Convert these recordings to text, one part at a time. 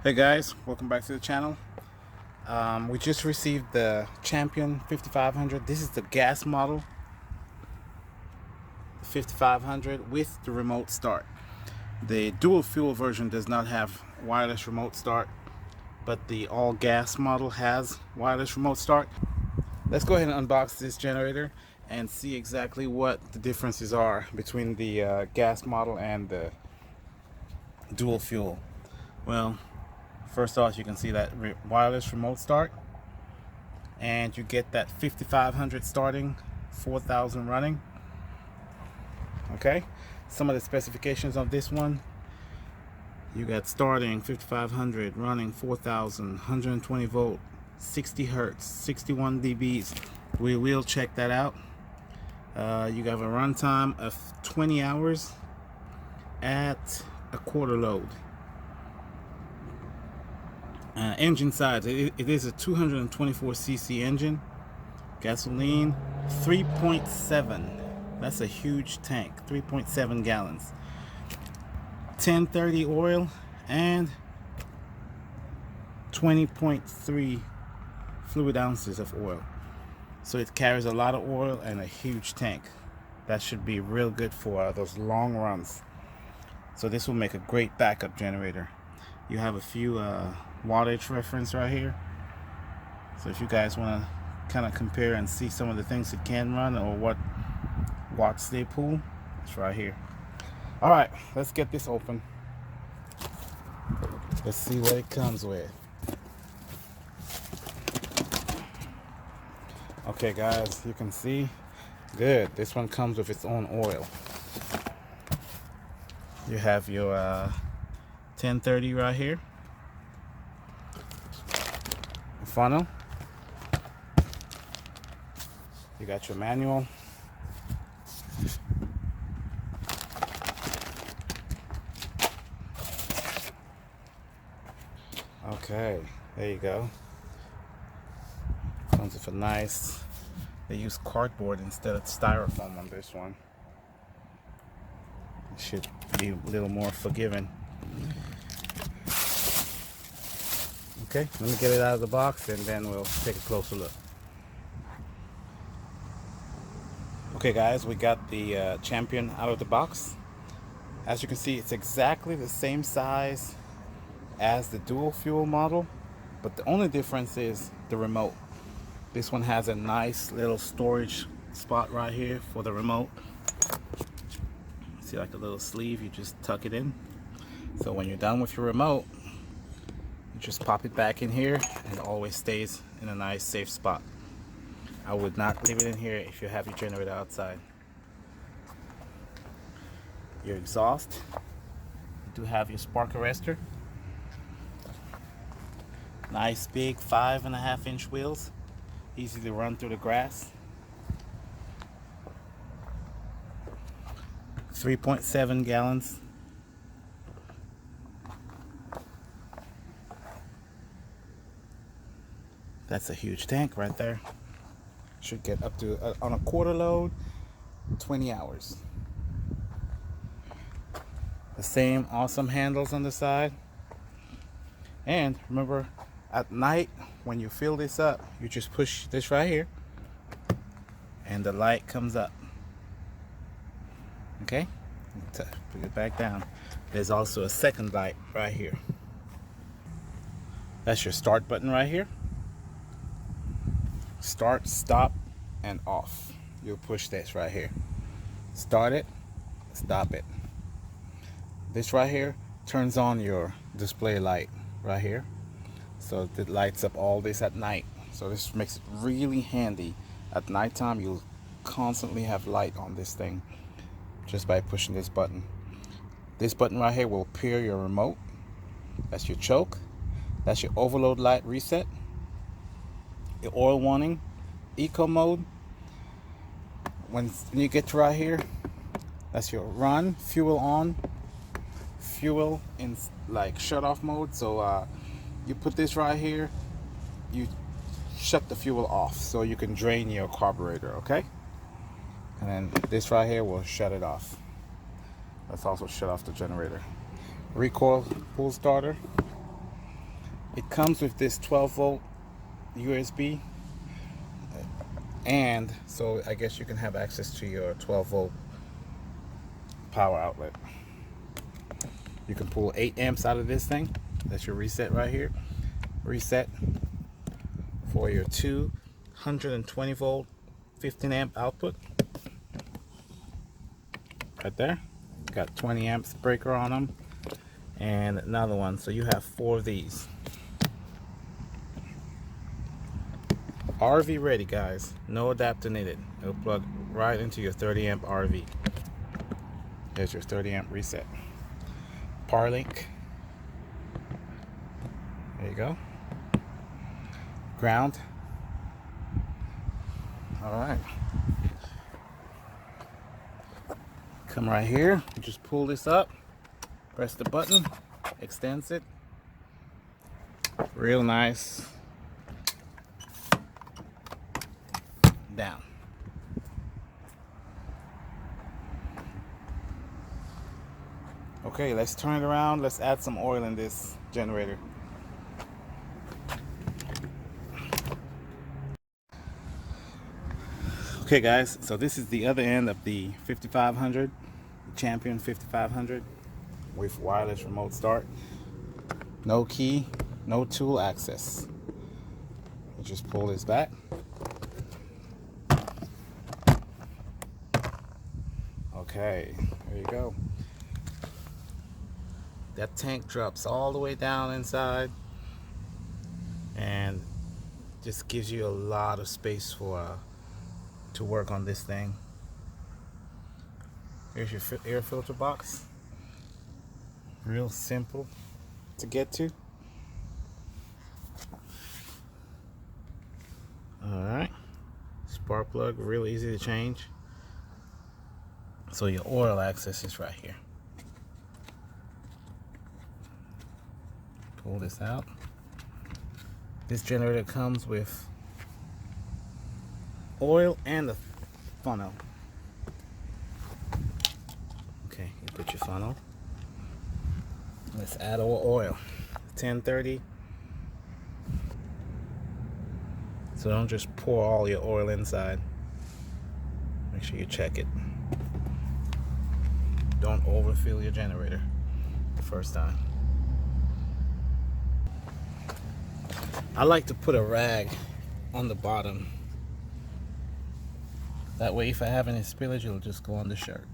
Hey guys, welcome back to the channel. We just received the Champion 5500. This is the gas model, the 5500 with the remote start. The dual fuel version does not have wireless remote start, but the all gas model has wireless remote start. Let's go ahead and unbox this generator and see exactly what the differences are between the gas model and the dual fuel. Well, first off, you can see that wireless remote start, and you get that 5500 starting, 4000 running. Okay, some of the specifications of this one: you got starting 5500, running 4000, 120 volt, 60 hertz, 61 dBs. We will check that out. You have a runtime of 20 hours at a quarter load. Engine size, it is a 224cc engine, gasoline 3.7. That's a huge tank, 3.7 gallons. 1030 oil and 20.3 fluid ounces of oil. So it carries a lot of oil and a huge tank. That should be real good for those long runs. So this will make a great backup generator. You have a few wattage reference right here, so if you guys want to kind of compare and see some of the things it can run or what watts they pull, it's right here. All right, let's get this open. Let's see what it comes with. Okay guys, you can see good, this one comes with its own oil. You have your 1030 right here, funnel. You got your manual. Okay, there you go. Comes with a nice, they use cardboard instead of styrofoam on this one. It should be a little more forgiving. Okay, let me get it out of the box and then we'll take a closer look. Okay guys, we got the Champion out of the box. As you can see, it's exactly the same size as the dual fuel model, but the only difference is the remote. This one has a nice little storage spot right here for the remote. See, like a little sleeve, you just tuck it in. So when you're done with your remote, you just pop it back in here and it always stays in a nice safe spot. I would not leave it in here if you have your generator outside. Your exhaust, you do have your spark arrestor. Nice big 5.5-inch wheels, easy to run through the grass. 3.7 gallons. That's a huge tank right there. Should get up to, on a quarter load, 20 hours. The same awesome handles on the side. And remember, at night when you fill this up, you just push this right here and the light comes up. Okay, put it back down. There's also a second light right here. That's your start button right here. Start, stop, and off. You'll push this right here. Start it, stop it. This right here turns on your display light right here, so it lights up all this at night. So this makes it really handy at nighttime. You'll constantly have light on this thing just by pushing this button. This button right here will pair your remote. That's your choke. That's your overload light reset. Your oil warning, eco mode. When you get to right here, that's your run, fuel on, fuel in like shut off mode. So you put this right here, you shut the fuel off so you can drain your carburetor, okay? And then this right here will shut it off. Let's also shut off the generator. Recoil pull starter. It comes with this 12-volt USB, and so I guess you can have access to your 12-volt power outlet. You can pull 8 amps out of this thing. That's your reset right here. Reset for your 220-volt 15 amp output. Right there. Got 20 amps breaker on them. And another one. So you have 4 of these. RV ready, guys. No adapter needed. It'll plug right into your 30 amp RV. There's your 30 amp reset. Power link. There you go. Ground. Alright. Come right here. You just pull this up. Press the button. Extends it. Real nice. Down. Okay, let's turn it around. Let's add some oil in this generator. Okay guys, so this is the other end of the 5500, the Champion 5500 with wireless remote start. No key, no tool access. You just pull this back. Okay, there you go. That tank drops all the way down inside and just gives you a lot of space for to work on this thing. Here's your air filter box. Real simple to get to. Alright. Spark plug, real easy to change. So your oil access is right here. Pull this out. This generator comes with oil and a funnel. Okay, you put your funnel. Let's add our oil. 1030. So don't just pour all your oil inside. Make sure you check it. Don't overfill your generator the first time. I like to put a rag on the bottom. That way if I have any spillage, it'll just go on the shirt.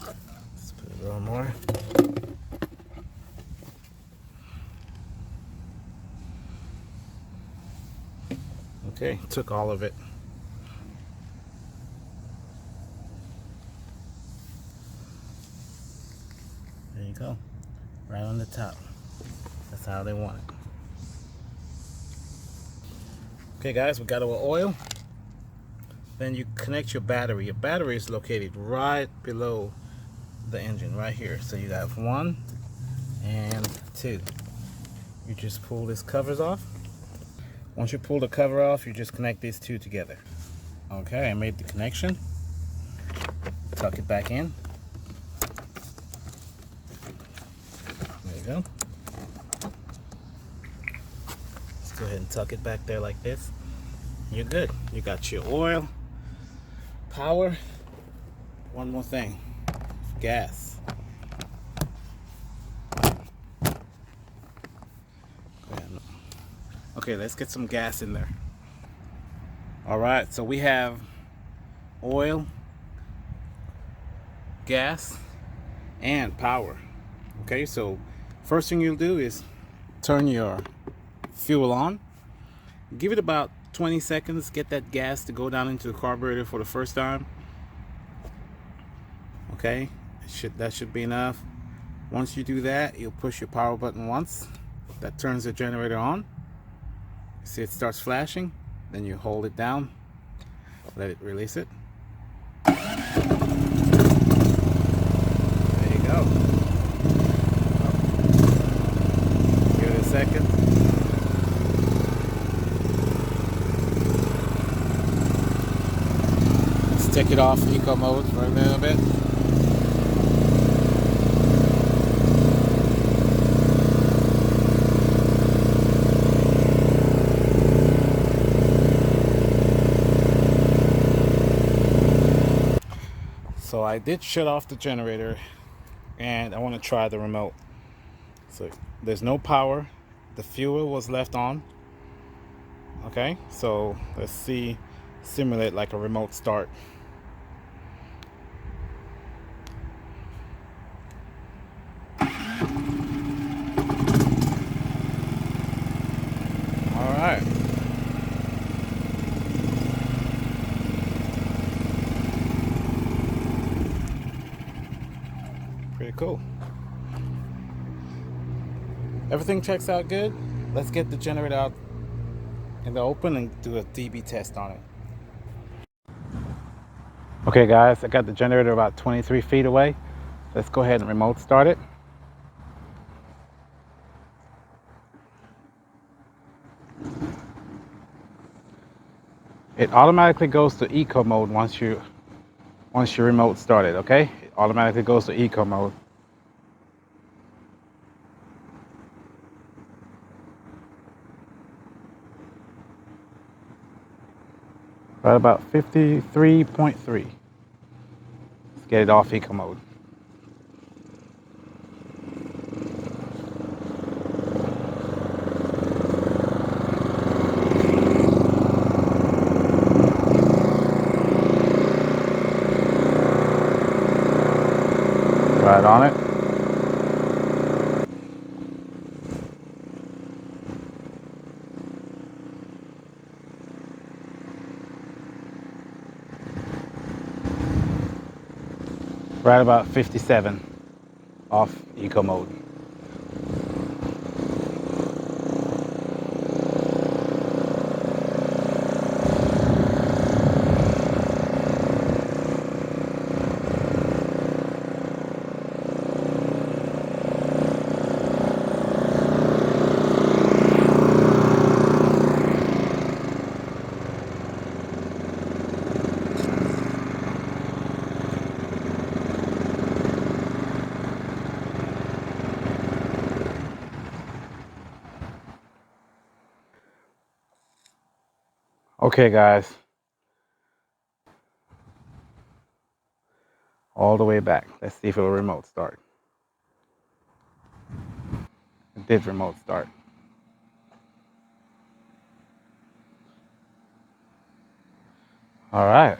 Let's put a little more. Okay, took all of it. There you go. Right on the top. That's how they want it. Okay guys, we got our oil. Then you connect your battery. Your battery is located right below the engine, right here. So you have 1 and 2. You just pull these covers off. Once you pull the cover off, you just connect these 2 together. Okay, I made the connection. Tuck it back in. There you go. Let's go ahead and tuck it back there like this. You're good. You got your oil, power. One more thing, gas. Okay, let's get some gas in there. All right, so we have oil, gas, and power. Okay, so first thing you'll do is turn your fuel on. Give it about 20 seconds, get that gas to go down into the carburetor for the first time. Okay, that should be enough. Once you do that, you'll push your power button once. That turns the generator on. See it starts flashing, then you hold it down, let it release it. There you go. Give it a second. Let's take it off eco mode for a little bit. I did shut off the generator and I want to try the remote. So there's no power. The fuel was left on. Okay, so let's see, simulate like a remote start. All right. Pretty cool. Everything checks out good. Let's get the generator out in the open and do a dB test on it. Okay guys, I got the generator about 23 feet away. Let's go ahead and remote start it. It automatically goes to eco mode once you remote started, okay? It automatically goes to eco mode. Right about 53.3. Let's get it off eco mode. Right on it. Right about 57 off eco mode. Okay guys, all the way back. Let's see if it'll remote start. It did remote start. All right.